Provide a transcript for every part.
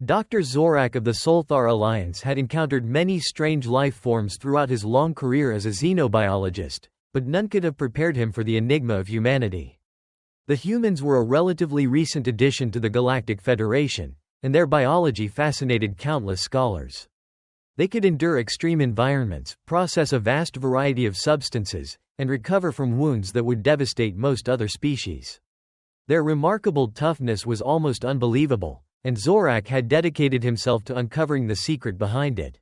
Dr. Zorak of the Solthar Alliance had encountered many strange life forms throughout his long career as a xenobiologist, but none could have prepared him for the enigma of humanity. The humans were a relatively recent addition to the Galactic Federation, and their biology fascinated countless scholars. They could endure extreme environments, process a vast variety of substances, and recover from wounds that would devastate most other species. Their remarkable toughness was almost unbelievable, and Zorak had dedicated himself to uncovering the secret behind it.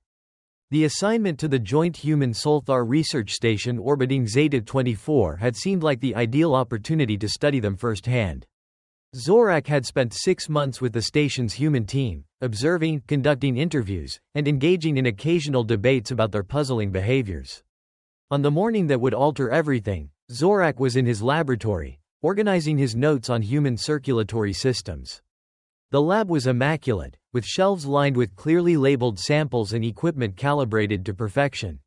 The assignment to the joint human-Solthar research station orbiting Zeta-24 had seemed like the ideal opportunity to study them firsthand. Zorak had spent 6 months with the station's human team, observing, conducting interviews, and engaging in occasional debates about their puzzling behaviors. On the morning that would alter everything, Zorak was in his laboratory, organizing his notes on human circulatory systems. The lab was immaculate, with shelves lined with clearly labeled samples and equipment calibrated to perfection.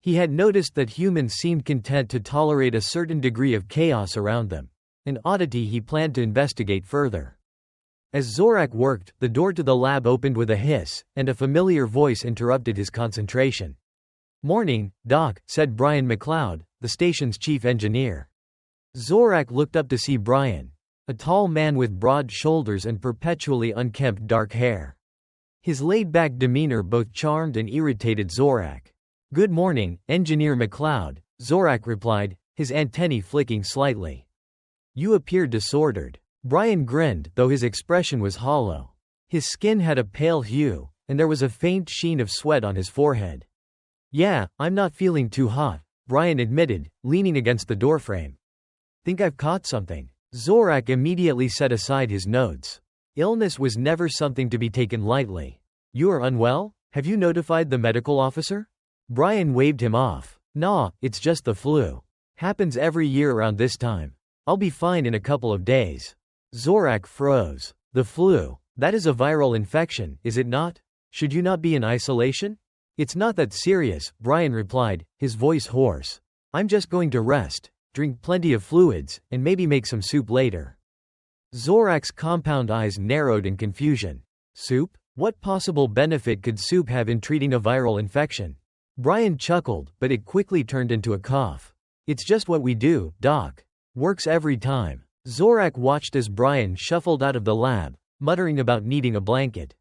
He had noticed that humans seemed content to tolerate a certain degree of chaos around them, an oddity he planned to investigate further. As Zorak worked, the door to the lab opened with a hiss, and a familiar voice interrupted his concentration. "Morning, Doc," said Brian McLeod, the station's chief engineer. Zorak looked up to see Brian, a tall man with broad shoulders and perpetually unkempt dark hair. His laid-back demeanor both charmed and irritated Zorak. "Good morning, Engineer McLeod," Zorak replied, his antennae flicking slightly. "You appear disordered." Brian grinned, though his expression was hollow. His skin had a pale hue, and there was a faint sheen of sweat on his forehead. "Yeah, I'm not feeling too hot," Brian admitted, leaning against the doorframe. "Think I've caught something?" Zorak immediately set aside his notes. Illness was never something to be taken lightly. "You are unwell? Have you notified the medical officer?" Brian waved him off. "Nah, it's just the flu. Happens every year around this time. I'll be fine in a couple of days." Zorak froze. "The flu? That is a viral infection, is it not? Should you not be in isolation?" "It's not that serious," Brian replied, his voice hoarse. "I'm just going to rest, drink plenty of fluids, and maybe make some soup later." Zorak's compound eyes narrowed in confusion. "Soup? What possible benefit could soup have in treating a viral infection?" Brian chuckled, but it quickly turned into a cough. "It's just what we do, Doc. Works every time." Zorak watched as Brian shuffled out of the lab, muttering about needing a blanket.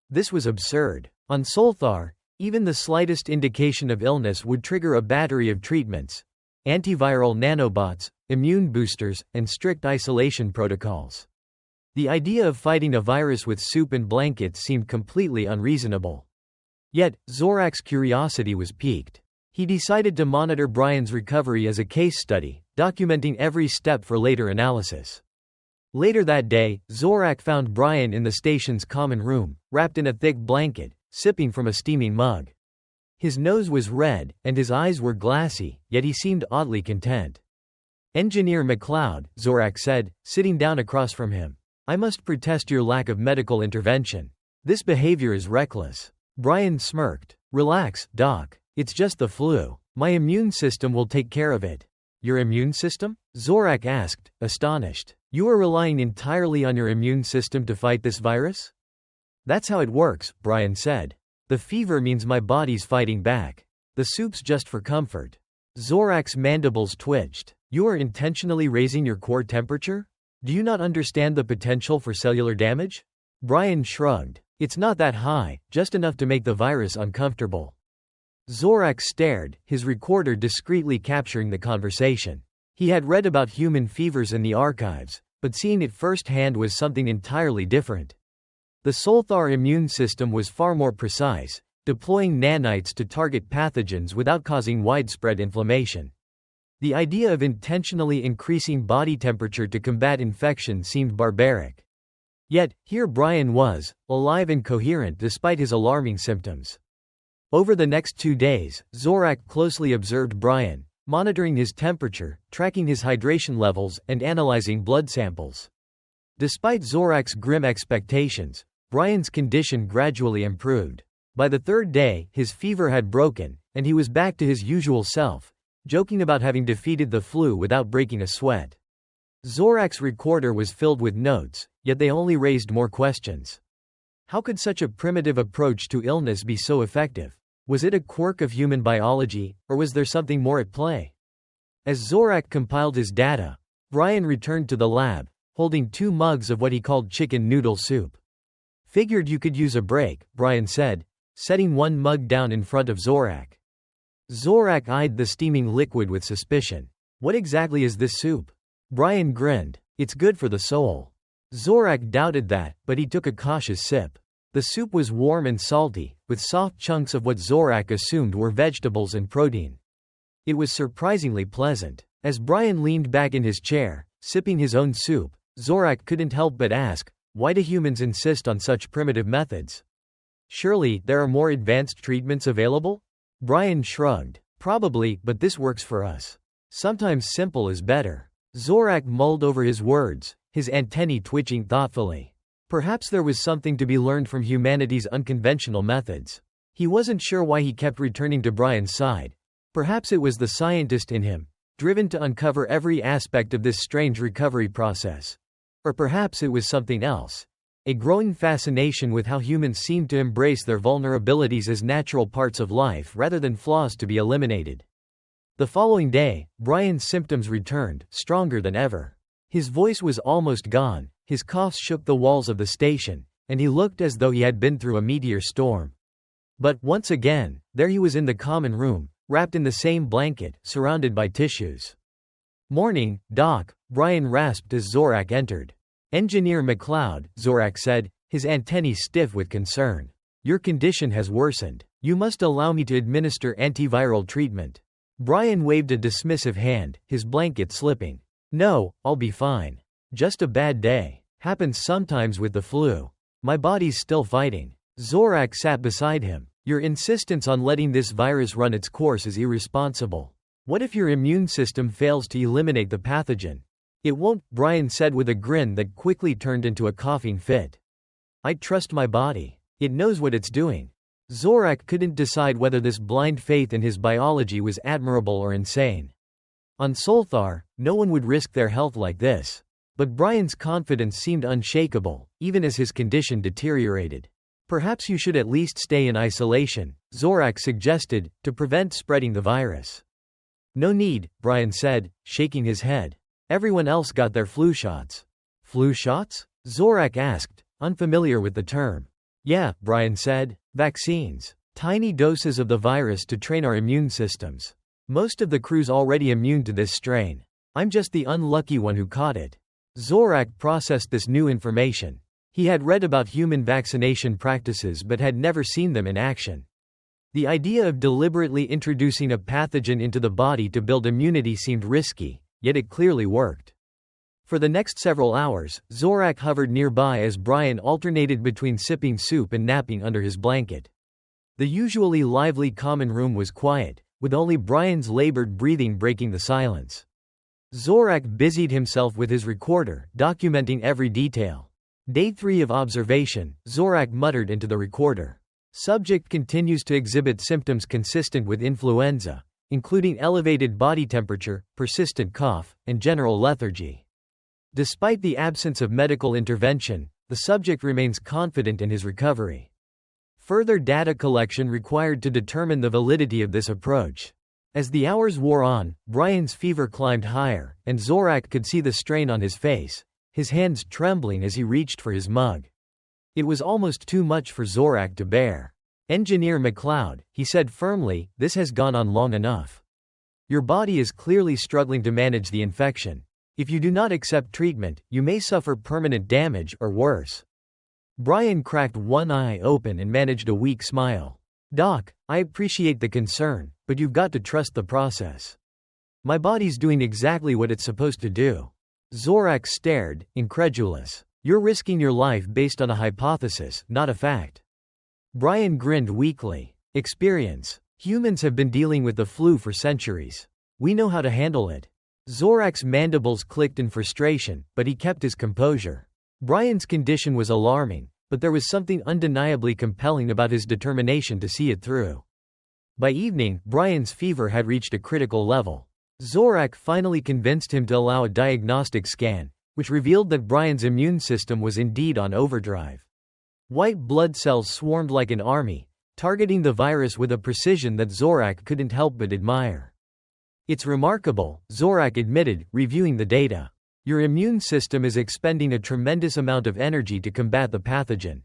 This was absurd. On Solthar, even the slightest indication of illness would trigger a battery of treatments: antiviral nanobots, immune boosters, and strict isolation protocols. The idea of fighting a virus with soup and blankets seemed completely unreasonable. Yet, Zorak's curiosity was piqued. He decided to monitor Brian's recovery as a case study, documenting every step for later analysis. Later that day, Zorak found Brian in the station's common room, wrapped in a thick blanket, sipping from a steaming mug. His nose was red, and his eyes were glassy, yet he seemed oddly content. "Engineer McLeod," Zorak said, sitting down across from him, "I must protest your lack of medical intervention. This behavior is reckless." Brian smirked. "Relax, Doc. It's just the flu. My immune system will take care of it." "Your immune system?" Zorak asked, astonished. "You are relying entirely on your immune system to fight this virus?" "That's how it works," Brian said. "The fever means my body's fighting back. The soup's just for comfort." Zorak's mandibles twitched. "You are intentionally raising your core temperature? Do you not understand the potential for cellular damage?" Brian shrugged. "It's not that high, just enough to make the virus uncomfortable." Zorak stared, his recorder discreetly capturing the conversation. He had read about human fevers in the archives, but seeing it firsthand was something entirely different. The Solthar immune system was far more precise, deploying nanites to target pathogens without causing widespread inflammation. The idea of intentionally increasing body temperature to combat infection seemed barbaric. Yet, here Brian was, alive and coherent despite his alarming symptoms. Over the next 2 days, Zorak closely observed Brian, monitoring his temperature, tracking his hydration levels, and analyzing blood samples. Despite Zorak's grim expectations, Brian's condition gradually improved. By the 3rd day, his fever had broken, and he was back to his usual self, joking about having defeated the flu without breaking a sweat. Zorak's recorder was filled with notes, yet they only raised more questions. How could such a primitive approach to illness be so effective? Was it a quirk of human biology, or was there something more at play? As Zorak compiled his data, Brian returned to the lab, holding 2 mugs of what he called chicken noodle soup. Figured you could use a break, Brian said, setting 1 mug down in front of Zorak. Zorak eyed the steaming liquid with suspicion. What exactly is this soup? Brian grinned. It's good for the soul. Zorak doubted that, but he took a cautious sip. The soup was warm and salty, with soft chunks of what Zorak assumed were vegetables and protein. It was surprisingly pleasant. As Brian leaned back in his chair, sipping his own soup, Zorak couldn't help but ask, why do humans insist on such primitive methods? Surely, there are more advanced treatments available? Brian shrugged. Probably, but this works for us. Sometimes simple is better. Zorak mulled over his words, his antennae twitching thoughtfully. Perhaps there was something to be learned from humanity's unconventional methods. He wasn't sure why he kept returning to Brian's side. Perhaps it was the scientist in him, driven to uncover every aspect of this strange recovery process. Or perhaps it was something else. A growing fascination with how humans seem to embrace their vulnerabilities as natural parts of life rather than flaws to be eliminated. The following day, Brian's symptoms returned, stronger than ever. His voice was almost gone, his coughs shook the walls of the station, and he looked as though he had been through a meteor storm. But, once again, there he was in the common room, wrapped in the same blanket, surrounded by tissues. Morning, Doc, Brian rasped as Zorak entered. Engineer McLeod, Zorak said, his antennae stiff with concern. Your condition has worsened. You must allow me to administer antiviral treatment. Brian waved a dismissive hand, his blanket slipping. No, I'll be fine. Just a bad day. Happens sometimes with the flu. My body's still fighting. Zorak sat beside him. Your insistence on letting this virus run its course is irresponsible. What if your immune system fails to eliminate the pathogen? It won't, Brian said with a grin that quickly turned into a coughing fit. I trust my body. It knows what it's doing. Zorak couldn't decide whether this blind faith in his biology was admirable or insane. On Solthar, no one would risk their health like this. But Brian's confidence seemed unshakable, even as his condition deteriorated. Perhaps you should at least stay in isolation, Zorak suggested, to prevent spreading the virus. No need, Brian said, shaking his head. Everyone else got their flu shots. Flu shots? Zorak asked, unfamiliar with the term. Yeah, Brian said. Vaccines. Tiny doses of the virus to train our immune systems. Most of the crew's already immune to this strain. I'm just the unlucky one who caught it. Zorak processed this new information. He had read about human vaccination practices but had never seen them in action. The idea of deliberately introducing a pathogen into the body to build immunity seemed risky, yet it clearly worked. For the next several hours, Zorak hovered nearby as Brian alternated between sipping soup and napping under his blanket. The usually lively common room was quiet, with only Brian's labored breathing breaking the silence. Zorak busied himself with his recorder, documenting every detail. Day 3 of observation, Zorak muttered into the recorder. Subject continues to exhibit symptoms consistent with influenza, including elevated body temperature, persistent cough, and general lethargy. Despite the absence of medical intervention, the subject remains confident in his recovery. Further data collection required to determine the validity of this approach. As the hours wore on, Brian's fever climbed higher, and Zorak could see the strain on his face, his hands trembling as he reached for his mug. It was almost too much for Zorak to bear. Engineer McLeod, he said firmly, this has gone on long enough. Your body is clearly struggling to manage the infection. If you do not accept treatment, you may suffer permanent damage or worse. Brian cracked one eye open and managed a weak smile. Doc, I appreciate the concern, but you've got to trust the process. My body's doing exactly what it's supposed to do. Zorak stared, incredulous. You're risking your life based on a hypothesis, not a fact. Brian grinned weakly. Experience. Humans have been dealing with the flu for centuries. We know how to handle it. Zorak's mandibles clicked in frustration, but he kept his composure. Brian's condition was alarming, but there was something undeniably compelling about his determination to see it through. By evening, Brian's fever had reached a critical level. Zorak finally convinced him to allow a diagnostic scan, which revealed that Brian's immune system was indeed on overdrive. White blood cells swarmed like an army, targeting the virus with a precision that Zorak couldn't help but admire. "It's remarkable," Zorak admitted, reviewing the data. "Your immune system is expending a tremendous amount of energy to combat the pathogen.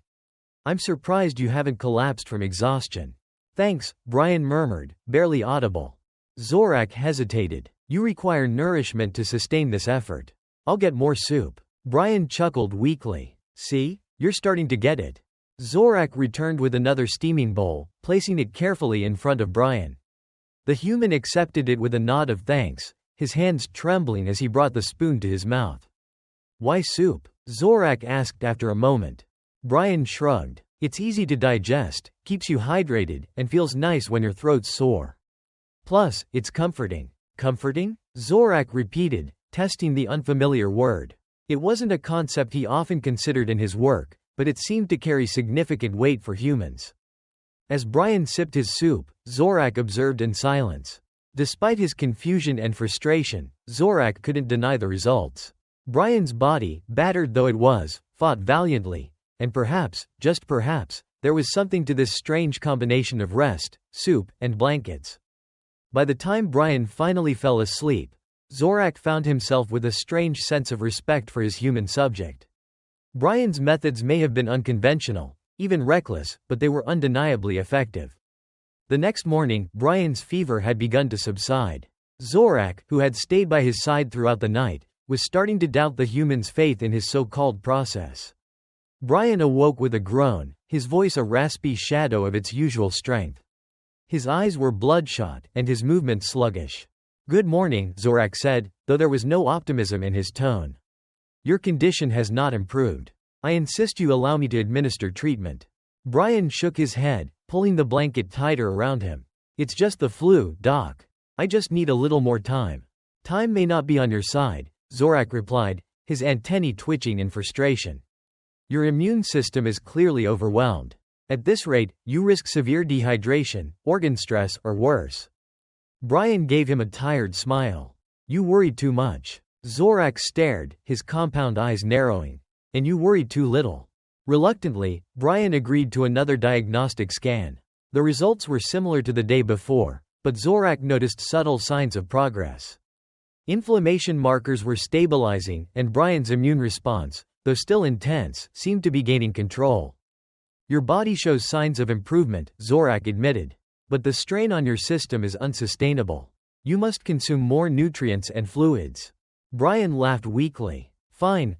I'm surprised you haven't collapsed from exhaustion." "Thanks," Brian murmured, barely audible. Zorak hesitated. "You require nourishment to sustain this effort. I'll get more soup." Brian chuckled weakly. "See? You're starting to get it." Zorak returned with another steaming bowl, placing it carefully in front of Brian. The human accepted it with a nod of thanks, his hands trembling as he brought the spoon to his mouth. "Why soup?" Zorak asked after a moment. Brian shrugged. "It's easy to digest, keeps you hydrated, and feels nice when your throat's sore. Plus, it's comforting." "Comforting?" Zorak repeated, testing the unfamiliar word. It wasn't a concept he often considered in his work, but it seemed to carry significant weight for humans. As Brian sipped his soup, Zorak observed in silence. Despite his confusion and frustration, Zorak couldn't deny the results. Brian's body, battered though it was, fought valiantly, and perhaps, just perhaps, there was something to this strange combination of rest, soup, and blankets. By the time Brian finally fell asleep, Zorak found himself with a strange sense of respect for his human subject. Brian's methods may have been unconventional, even reckless, but they were undeniably effective. The next morning, Brian's fever had begun to subside. Zorak, who had stayed by his side throughout the night, was starting to doubt the human's faith in his so-called process. Brian awoke with a groan, his voice a raspy shadow of its usual strength. His eyes were bloodshot, and his movements sluggish. "Good morning," Zorak said, though there was no optimism in his tone. "Your condition has not improved. I insist you allow me to administer treatment." Brian shook his head, pulling the blanket tighter around him. "It's just the flu, Doc. I just need a little more time." "Time may not be on your side," Zorak replied, his antennae twitching in frustration. "Your immune system is clearly overwhelmed. At this rate, you risk severe dehydration, organ stress, or worse." Brian gave him a tired smile. "You worry too much." Zorak stared, his compound eyes narrowing. "And you worry too little." Reluctantly, Brian agreed to another diagnostic scan. The results were similar to the day before, but Zorak noticed subtle signs of progress. Inflammation markers were stabilizing, and Brian's immune response, though still intense, seemed to be gaining control. "Your body shows signs of improvement," Zorak admitted. "But the strain on your system is unsustainable. You must consume more nutrients and fluids." Brian laughed weakly. Fine.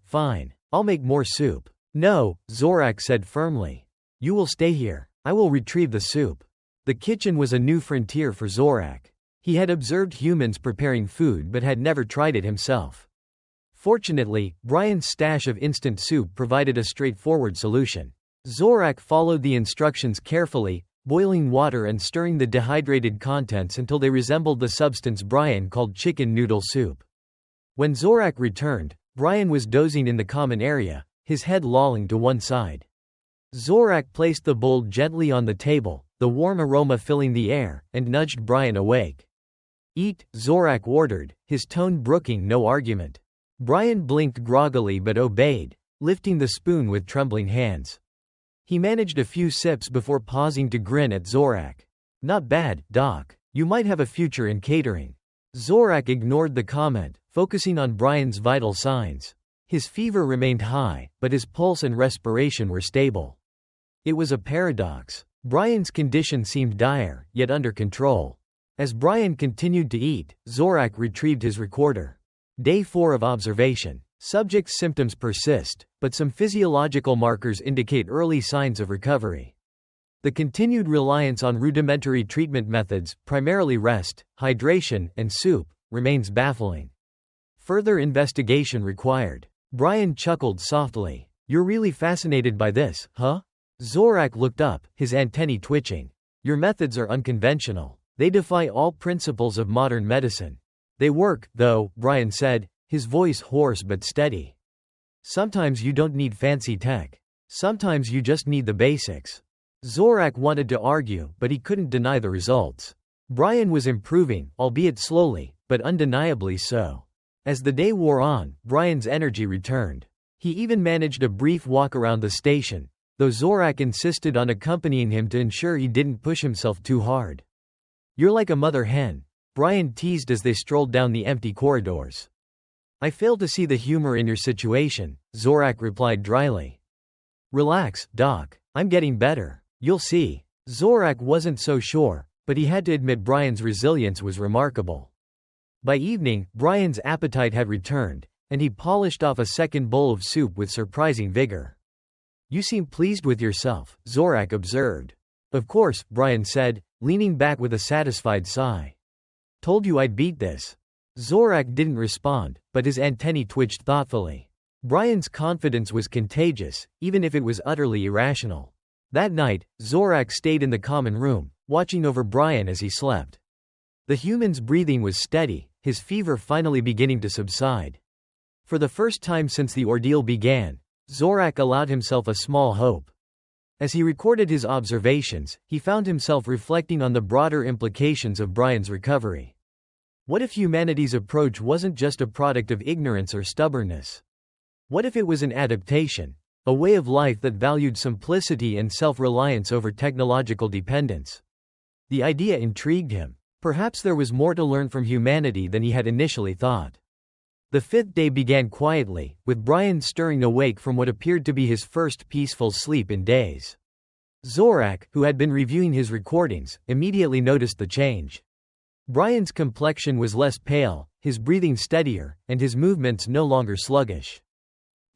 I'll make more soup." "No," Zorak said firmly. "You will stay here. I will retrieve the soup." The kitchen was a new frontier for Zorak. He had observed humans preparing food but had never tried it himself. Fortunately, Brian's stash of instant soup provided a straightforward solution. Zorak followed the instructions carefully, boiling water and stirring the dehydrated contents until they resembled the substance Brian called chicken noodle soup. When Zorak returned, Brian was dozing in the common area, his head lolling to one side. Zorak placed the bowl gently on the table, the warm aroma filling the air, and nudged Brian awake. "Eat," Zorak ordered, his tone brooking no argument. Brian blinked groggily but obeyed, lifting the spoon with trembling hands. He managed a few sips before pausing to grin at Zorak. "Not bad, Doc. You might have a future in catering." Zorak ignored the comment, focusing on Brian's vital signs. His fever remained high, but his pulse and respiration were stable. It was a paradox. Brian's condition seemed dire, yet under control. As Brian continued to eat, Zorak retrieved his recorder. Day 4 of observation. Subject's symptoms persist, but some physiological markers indicate early signs of recovery. The continued reliance on rudimentary treatment methods, primarily rest, hydration, and soup, remains baffling. Further investigation required. Brian chuckled softly. "You're really fascinated by this, huh?" Zorak looked up, his antennae twitching. "Your methods are unconventional. They defy all principles of modern medicine." "They work, though," Brian said, his voice hoarse but steady. "Sometimes you don't need fancy tech. Sometimes you just need the basics." Zorak wanted to argue, but he couldn't deny the results. Brian was improving, albeit slowly, but undeniably so. As the day wore on, Brian's energy returned. He even managed a brief walk around the station, though Zorak insisted on accompanying him to ensure he didn't push himself too hard. "You're like a mother hen," Brian teased as they strolled down the empty corridors. "I fail to see the humor in your situation," Zorak replied dryly. "Relax, Doc. I'm getting better. You'll see." Zorak wasn't so sure, but he had to admit Brian's resilience was remarkable. By evening, Brian's appetite had returned, and he polished off a second bowl of soup with surprising vigor. "You seem pleased with yourself," Zorak observed. "Of course," Brian said, leaning back with a satisfied sigh. "Told you I'd beat this." Zorak didn't respond, but his antennae twitched thoughtfully. Brian's confidence was contagious, even if it was utterly irrational. That night, Zorak stayed in the common room, watching over Brian as he slept. The human's breathing was steady, his fever finally beginning to subside. For the first time since the ordeal began, Zorak allowed himself a small hope. As he recorded his observations, he found himself reflecting on the broader implications of Brian's recovery. What if humanity's approach wasn't just a product of ignorance or stubbornness? What if it was an adaptation, a way of life that valued simplicity and self-reliance over technological dependence? The idea intrigued him. Perhaps there was more to learn from humanity than he had initially thought. The fifth day began quietly, with Brian stirring awake from what appeared to be his first peaceful sleep in days. Zorak, who had been reviewing his recordings, immediately noticed the change. Brian's complexion was less pale, his breathing steadier, and his movements no longer sluggish.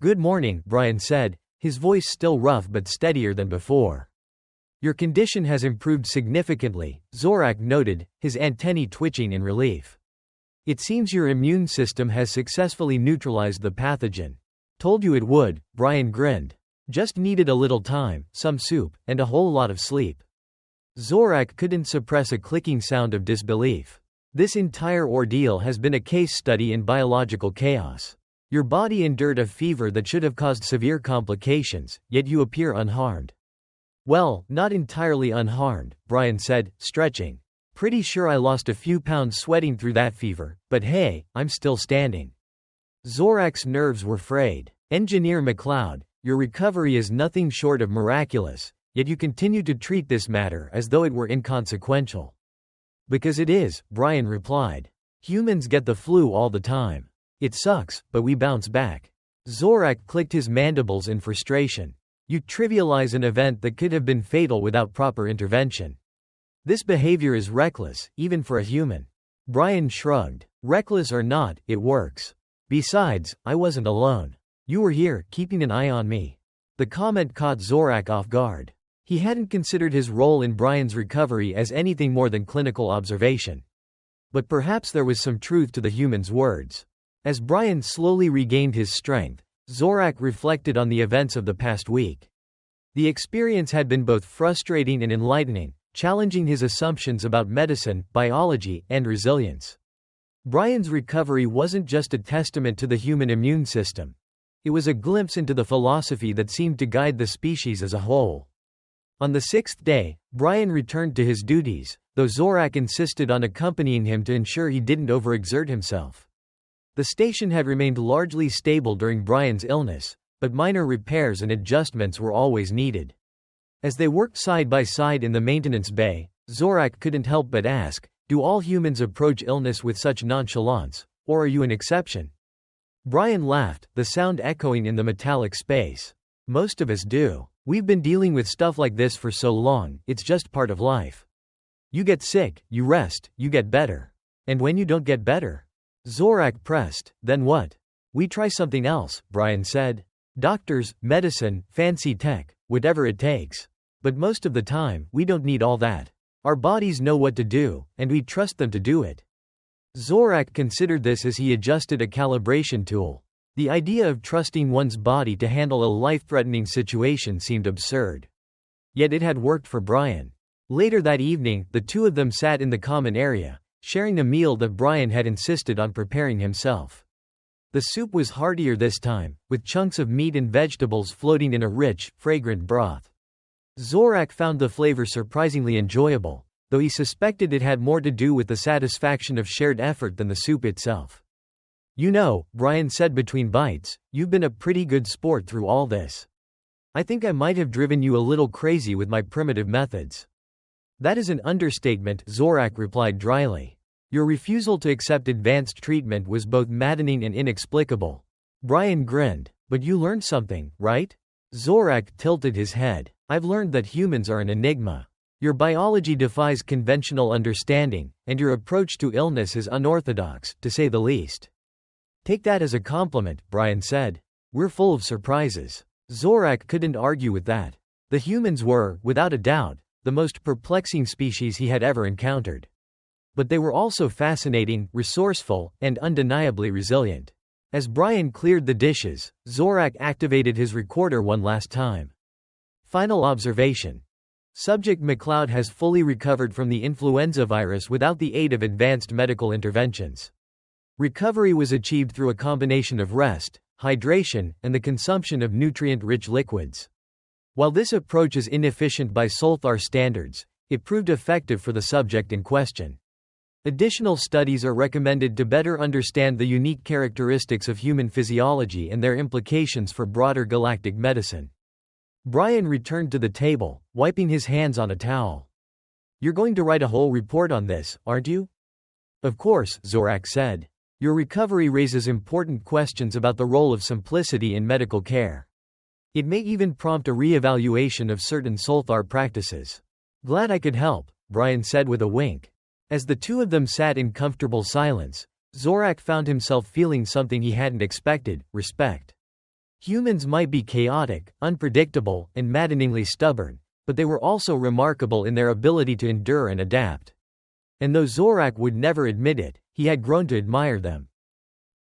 "Good morning," Brian said, his voice still rough but steadier than before. "Your condition has improved significantly," Zorak noted, his antennae twitching in relief. "It seems your immune system has successfully neutralized the pathogen." "Told you it would," Brian grinned. "Just needed a little time, some soup, and a whole lot of sleep." Zorak couldn't suppress a clicking sound of disbelief. "This entire ordeal has been a case study in biological chaos. Your body endured a fever that should have caused severe complications, yet you appear unharmed." "Well, not entirely unharmed," Brian said, stretching. "Pretty sure I lost a few pounds sweating through that fever, but hey, I'm still standing." Zorak's nerves were frayed. "Engineer McLeod, your recovery is nothing short of miraculous, yet you continue to treat this matter as though it were inconsequential." "Because it is," Brian replied. "Humans get the flu all the time. It sucks, but we bounce back." Zorak clicked his mandibles in frustration. "You trivialize an event that could have been fatal without proper intervention. This behavior is reckless, even for a human." Brian shrugged. "Reckless or not, it works. Besides, I wasn't alone. You were here, keeping an eye on me." The comment caught Zorak off guard. He hadn't considered his role in Brian's recovery as anything more than clinical observation. But perhaps there was some truth to the human's words. As Brian slowly regained his strength, Zorak reflected on the events of the past week. The experience had been both frustrating and enlightening, challenging his assumptions about medicine, biology, and resilience. Brian's recovery wasn't just a testament to the human immune system. It was a glimpse into the philosophy that seemed to guide the species as a whole. On the sixth day, Brian returned to his duties, though Zorak insisted on accompanying him to ensure he didn't overexert himself. The station had remained largely stable during Brian's illness, but minor repairs and adjustments were always needed. As they worked side by side in the maintenance bay, Zorak couldn't help but ask, "Do all humans approach illness with such nonchalance, or are you an exception?" Brian laughed, the sound echoing in the metallic space. "Most of us do. We've been dealing with stuff like this for so long, it's just part of life. You get sick, you rest, you get better. And when you don't get better?" Zorak pressed. "Then what? We try something else," Brian said. "Doctors, medicine, fancy tech, whatever it takes. But most of the time, we don't need all that. Our bodies know what to do, and we trust them to do it." Zorak considered this as he adjusted a calibration tool. The idea of trusting one's body to handle a life-threatening situation seemed absurd. Yet it had worked for Brian. Later that evening, the two of them sat in the common area, sharing a meal that Brian had insisted on preparing himself. The soup was heartier this time, with chunks of meat and vegetables floating in a rich, fragrant broth. Zorak found the flavor surprisingly enjoyable, though he suspected it had more to do with the satisfaction of shared effort than the soup itself. "You know," Brian said between bites, "you've been a pretty good sport through all this." I think I might have driven you a little crazy with my primitive methods. That is an understatement, Zorak replied dryly. Your refusal to accept advanced treatment was both maddening and inexplicable. Brian grinned. But you learned something, right? Zorak tilted his head. I've learned that humans are an enigma. Your biology defies conventional understanding, and your approach to illness is unorthodox, to say the least. Take that as a compliment, Brian said. We're full of surprises. Zorak couldn't argue with that. The humans were, without a doubt, the most perplexing species he had ever encountered. But they were also fascinating, resourceful, and undeniably resilient. As Brian cleared the dishes, Zorak activated his recorder one last time. Final observation. Subject McLeod has fully recovered from the influenza virus without the aid of advanced medical interventions. Recovery was achieved through a combination of rest, hydration, and the consumption of nutrient-rich liquids. While this approach is inefficient by Solthar standards, it proved effective for the subject in question. Additional studies are recommended to better understand the unique characteristics of human physiology and their implications for broader galactic medicine. Brian returned to the table, wiping his hands on a towel. You're going to write a whole report on this, aren't you? Of course, Zorak said. Your recovery raises important questions about the role of simplicity in medical care. It may even prompt a re-evaluation of certain Solthar practices. Glad I could help, Brian said with a wink. As the two of them sat in comfortable silence, Zorak found himself feeling something he hadn't expected: respect. Humans might be chaotic, unpredictable, and maddeningly stubborn, but they were also remarkable in their ability to endure and adapt. And though Zorak would never admit it, he had grown to admire them.